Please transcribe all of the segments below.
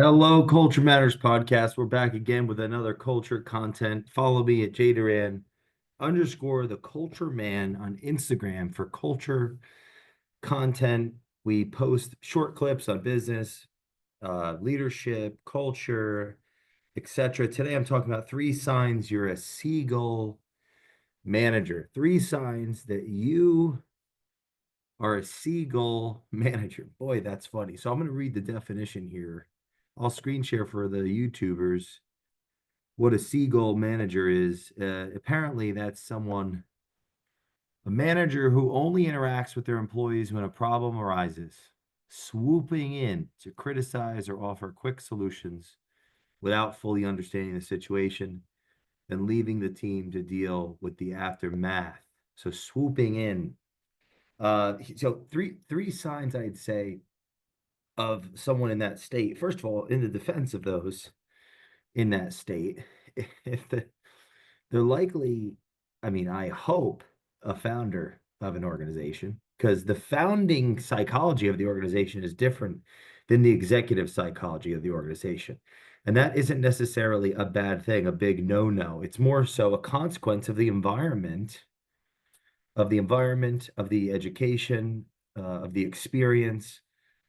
Hello, Culture Matters podcast. We're back again with another culture content. Follow me at Jay Doran underscore the culture man on Instagram for culture content. We post short clips on business, leadership, culture, etc. Today I'm talking about three signs you're a Seagull manager. Three signs that you are a Seagull manager. Boy, that's funny. So I'm going to read the definition here. I'll screen share for the YouTubers what a Seagull manager is. Apparently, that's a manager who only interacts with their employees when a problem arises, swooping in to criticize or offer quick solutions without fully understanding the situation and leaving the team to deal with the aftermath. So swooping in. So three signs I'd say of someone in that state. First of all, in the defense of those in that state, if they're likely, I mean, I hope a founder of an organization because the founding psychology of the organization is different than the executive psychology of the organization. And that isn't necessarily a bad thing, a big no-no. It's more so a consequence of of the education, of the experience,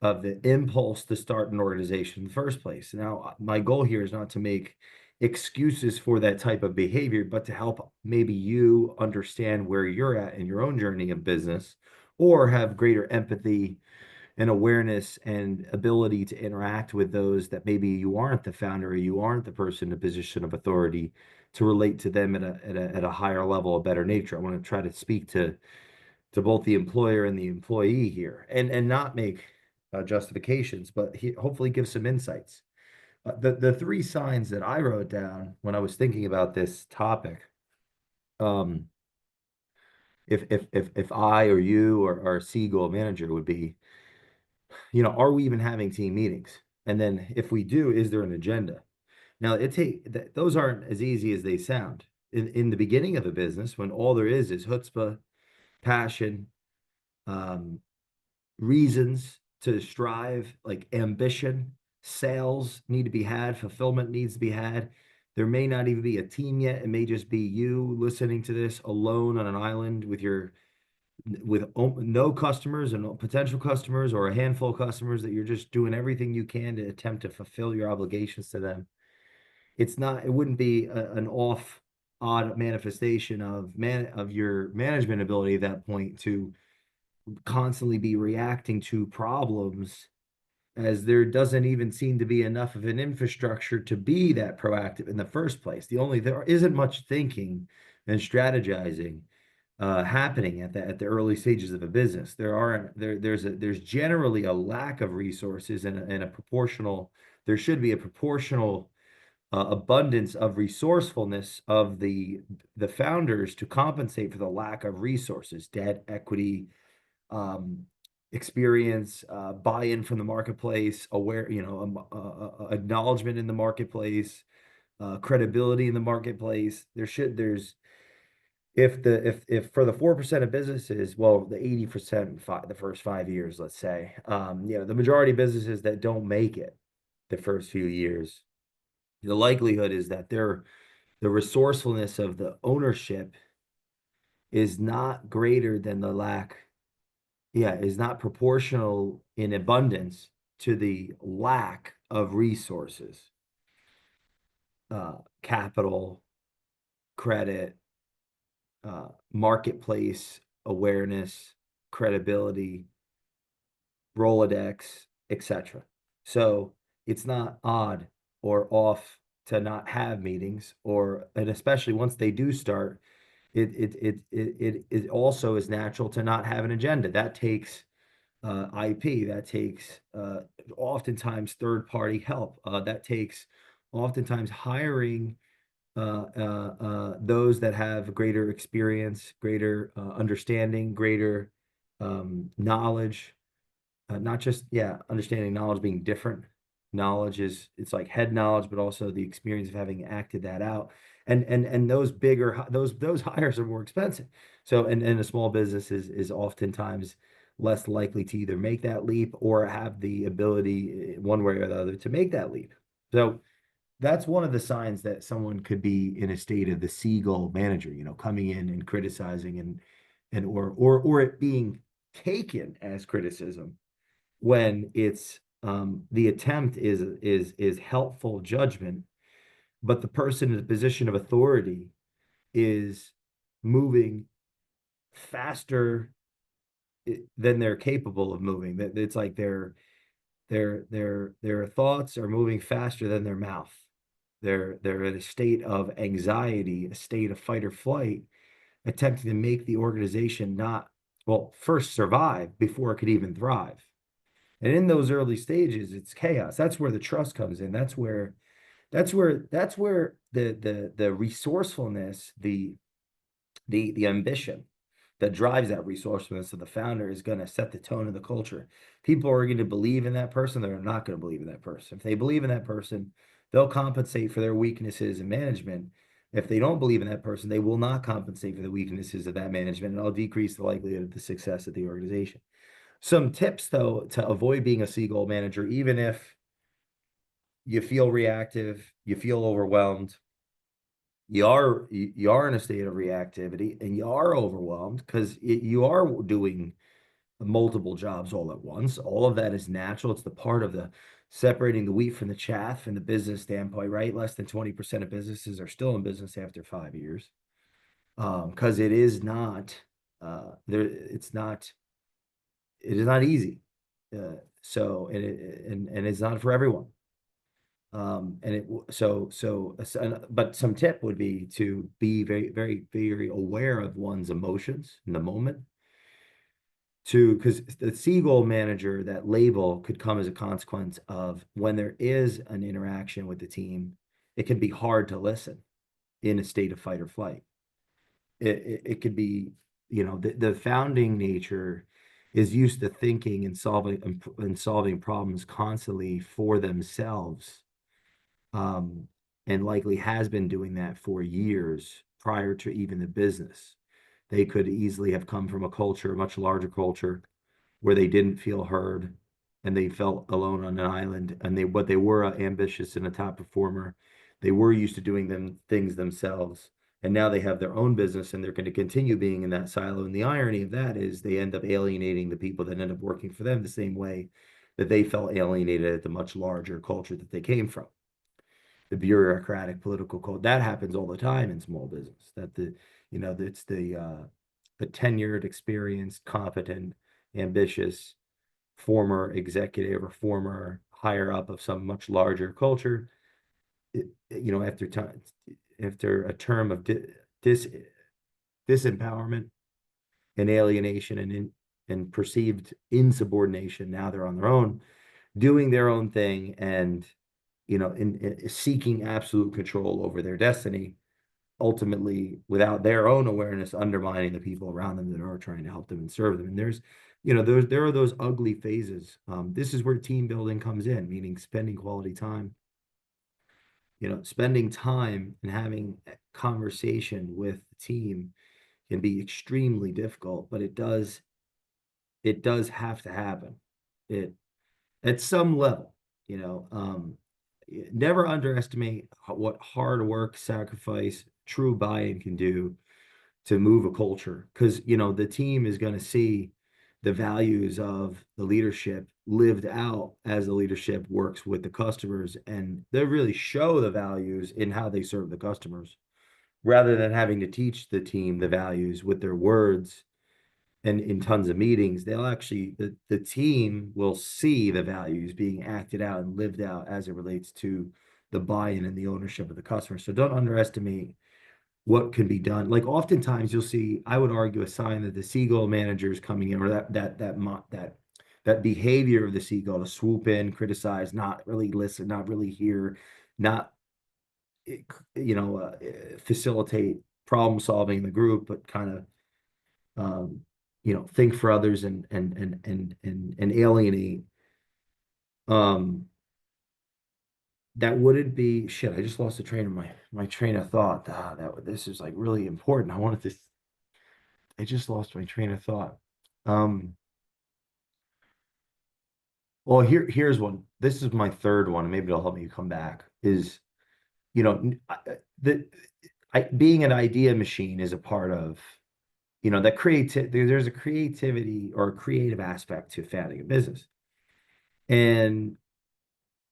of the impulse to start an organization in the first place. Now, my goal here is not to make excuses for that type of behavior, but to help maybe you understand where you're at in your own journey of business or have greater empathy and awareness and ability to interact with those that maybe you aren't the founder or you aren't the person in a position of authority to relate to them at a higher level, a better nature. I want to try to speak to both the employer and the employee here and not make justifications, but hopefully give some insights. The three signs that I wrote down when I was thinking about this topic, um, if I or you or our Seagull manager would be, are we even having team meetings? And then if we do, is there an agenda? Now those aren't as easy as they sound. In the beginning of a business, when all there is chutzpah, passion, um, reasons to strive, like ambition, sales need to be had, fulfillment needs to be had. There may not even be a team yet. It may just be you listening to this alone on an island with no customers and no potential customers or a handful of customers that you're just doing everything you can to attempt to fulfill your obligations to them. It wouldn't be an odd manifestation of your management ability at that point to constantly be reacting to problems as there doesn't even seem to be enough of an infrastructure to be that proactive in the first place. There isn't much thinking and strategizing happening at the early stages of a business. There's generally a lack of resources and a proportional there should be a proportional abundance of resourcefulness of the founders to compensate for the lack of resources, debt, equity, um, experience, buy-in from the marketplace, acknowledgement in the marketplace, credibility in the marketplace. There's if for the 4% of businesses, well, the 80% the first 5 years, let's say, the majority of businesses that don't make it the first few years, the likelihood is that the resourcefulness of the ownership is not greater than the lack is not proportional in abundance to the lack of resources, capital, credit, marketplace awareness, credibility, Rolodex, etc. So it's not odd or off to not have meetings, and especially once they do start, it also is natural to not have an agenda. That takes IP, that takes oftentimes third party help, that takes oftentimes hiring those that have greater experience, greater understanding, greater knowledge, not just, understanding knowledge being different. Knowledge it's like head knowledge, but also the experience of having acted that out. And those hires are more expensive. So, and a small business is oftentimes less likely to either make that leap or have the ability, one way or the other, to make that leap. So that's one of the signs that someone could be in a state of the seagull manager, coming in and criticizing and or it being taken as criticism when it's the attempt is helpful judgment, but the person in the position of authority is moving faster than they're capable of moving. That it's like their thoughts are moving faster than their mouth. They're in a state of anxiety, a state of fight or flight, attempting to make the organization not, well, first survive before it could even thrive. And in those early stages, it's chaos. That's where the trust comes in. That's where the resourcefulness, the ambition that drives that resourcefulness of the founder is going to set the tone of the culture. People are going to believe in that person. They're not going to believe in that person. If they believe in that person, they'll compensate for their weaknesses in management. If they don't believe in that person, they will not compensate for the weaknesses of that management, and it'll decrease the likelihood of the success of the organization. Some tips, though, to avoid being a seagull manager, even if you feel reactive, you feel overwhelmed, you are in a state of reactivity and you are overwhelmed because you are doing multiple jobs all at once. All of that is natural. It's the part of the separating the wheat from the chaff from the business standpoint, right? Less than 20% of businesses are still in business after 5 years. Because it is not it is not easy. So and it's not for everyone. And it but some tip would be to be very, very, very aware of one's emotions in the moment. Because the seagull manager, that label could come as a consequence of when there is an interaction with the team, it can be hard to listen in a state of fight or flight. It could be, the founding nature is used to thinking and solving problems constantly for themselves, and likely has been doing that for years prior to even the business. They could easily have come from a culture, a much larger culture, where they didn't feel heard and they felt alone on an island. And they were ambitious and a top performer. They were used to doing things themselves. And now they have their own business and they're going to continue being in that silo. And the irony of that is they end up alienating the people that end up working for them the same way that they felt alienated at the much larger culture that they came from. The bureaucratic political code that happens all the time in small business. That it's the tenured, experienced, competent, ambitious former executive or former higher up of some much larger culture, after a term of disempowerment and alienation and perceived insubordination, now they're on their own, doing their own thing, and in seeking absolute control over their destiny, ultimately without their own awareness, undermining the people around them that are trying to help them and serve them. And there are those ugly phases. This is where team building comes in, meaning spending quality time. Spending time and having a conversation with the team can be extremely difficult, but it does have to happen. It At some level, never underestimate what hard work, sacrifice, true buy-in can do to move a culture, because the team is going to see the values of the leadership lived out as the leadership works with the customers, and they really show the values in how they serve the customers rather than having to teach the team the values with their words. And in tons of meetings, they'll actually, the team will see the values being acted out and lived out as it relates to the buy-in and the ownership of the customer. So don't underestimate what can be done. Like oftentimes you'll see, I would argue, a sign that the seagull manager is coming in, or that behavior of the seagull to swoop in, criticize, not really listen, not really hear, not facilitate problem solving in the group, but kind of think for others and alienate. Um, that wouldn't be shit. I just lost the train of my train of thought. This is like really important. I just lost my train of thought. Um, Well, here's one. This is my third one, and maybe it'll help me come back. Is the being an idea machine is a part of that creativity. There's a creativity or a creative aspect to founding a business, and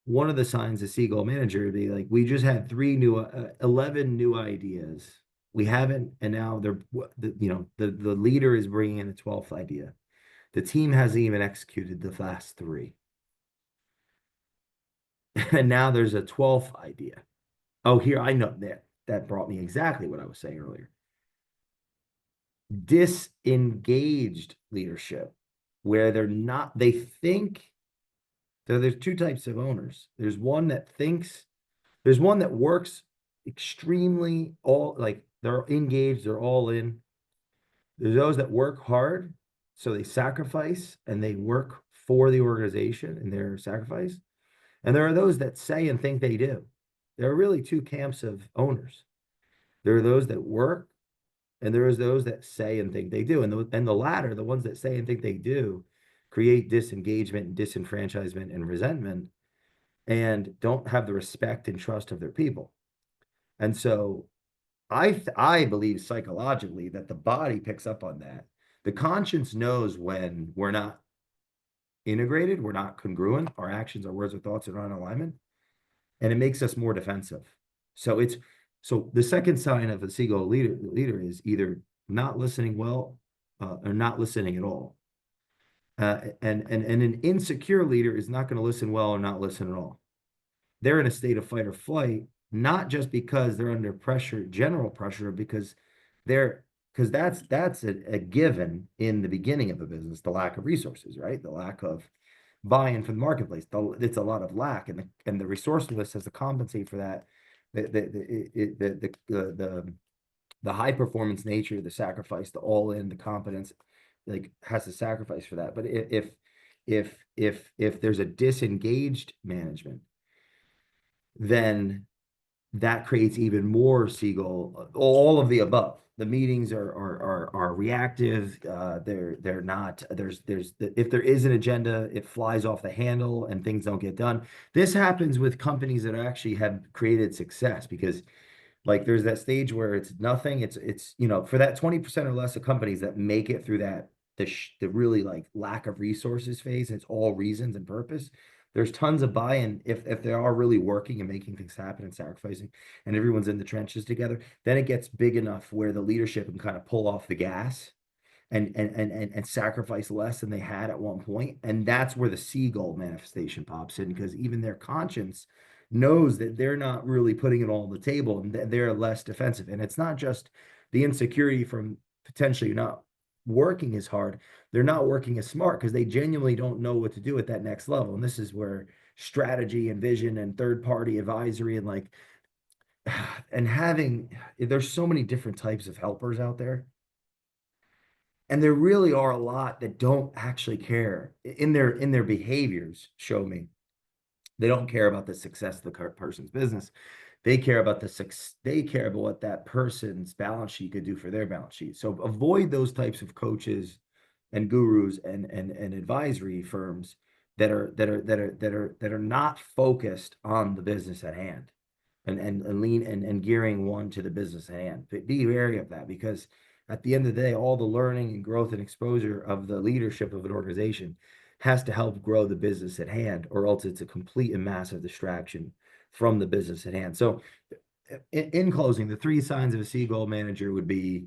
one of the signs of Seagull manager would be like, we just had 11 new ideas. We haven't, and now the leader is bringing in a 12th idea. The team hasn't even executed the last three. And now there's a 12th idea. Oh, here, I know that brought me exactly what I was saying earlier. Disengaged leadership, where they think, so there's two types of owners. There's one that works extremely all like they're engaged, they're all in. There's those that work hard, so they sacrifice and they work for the organization and their sacrifice. And there are those that say and think they do. There are really two camps of owners. There are those that work, and there is those that say and think they do. And the latter, the ones that say and think they do, create disengagement and disenfranchisement and resentment and don't have the respect and trust of their people. And so I believe psychologically that the body picks up on that. The conscience knows when we're not integrated, we're not congruent, our actions, our words, our thoughts are not in alignment, and it makes us more defensive. So the second sign of a seagull leader is either not listening well or not listening at all. And an insecure leader is not going to listen well or not listen at all. They're in a state of fight or flight, not just because they're under pressure, general pressure, because that's a given in the beginning of a business, the lack of resources, right? The lack of buy-in from the marketplace. It's a lot of lack, and the resourcefulness has to compensate for that. The high performance nature, the sacrifice, the all in, the competence, like has to sacrifice for that. But if there's a disengaged management, then that creates even more seagull, all of the above. The meetings are reactive. They're not, if there is an agenda, it flies off the handle and things don't get done. This happens with companies that actually have created success, because like there's that stage where it's nothing. It's for that 20% or less of companies that make it through that the really like lack of resources phase, and it's all reasons and purpose. There's tons of buy-in if they are really working and making things happen and sacrificing, and everyone's in the trenches together. Then it gets big enough where the leadership can kind of pull off the gas and sacrifice less than they had at one point. And that's where the seagull manifestation pops in, because even their conscience knows that they're not really putting it all on the table, and they're less defensive. And it's not just the insecurity from potentially not working as hard, they're not working as smart because they genuinely don't know what to do at that next level. And this is where strategy and vision and third party advisory and like and having there's so many different types of helpers out there, and there really are a lot that don't actually care in their behaviors. Show me they don't care about the success of the person's business. They care about they care about what that person's balance sheet could do for their balance sheet. So avoid those types of coaches and gurus and advisory firms that are not focused on the business at hand, and lean and gearing one to the business at hand. But be wary of that, because at the end of the day, all the learning and growth and exposure of the leadership of an organization has to help grow the business at hand, or else it's a complete and massive distraction from the business at hand. So in closing, the three signs of a seagull manager would be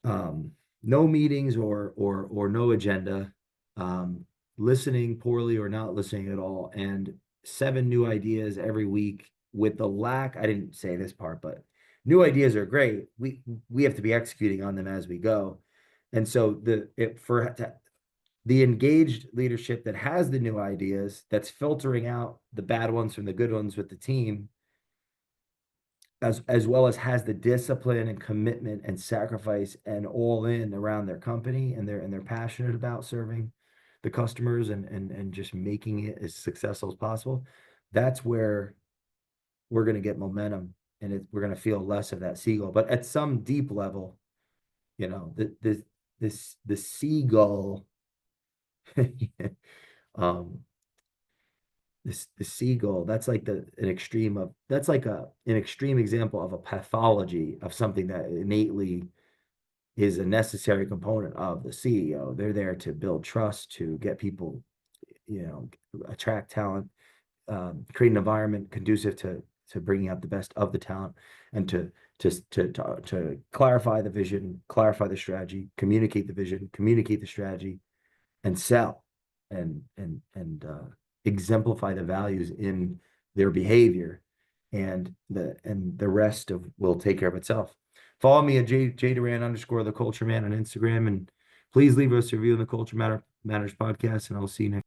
no meetings or no agenda, listening poorly or not listening at all, and 7 new ideas every week. With the lack, I didn't say this part, but new ideas are great. We have to be executing on them as we go. And so the engaged leadership that has the new ideas, that's filtering out the bad ones from the good ones with the team, as well as has the discipline and commitment and sacrifice and all in around their company, and they're passionate about serving the customers and just making it as successful as possible. That's where we're going to get momentum, and we're going to feel less of that seagull. But at some deep level, the seagull The seagull, that's like an extreme example of a pathology of something that innately is a necessary component of the CEO. They're there to build trust, to get people, attract talent, create an environment conducive to bringing out the best of the talent, and to clarify the vision, clarify the strategy, communicate the vision, communicate the strategy, and sell and exemplify the values in their behavior, and the rest of will take care of itself. Follow me at Jay Doran _ the culture man on Instagram, and please leave us a review in the Culture Matters podcast, and I'll see you next.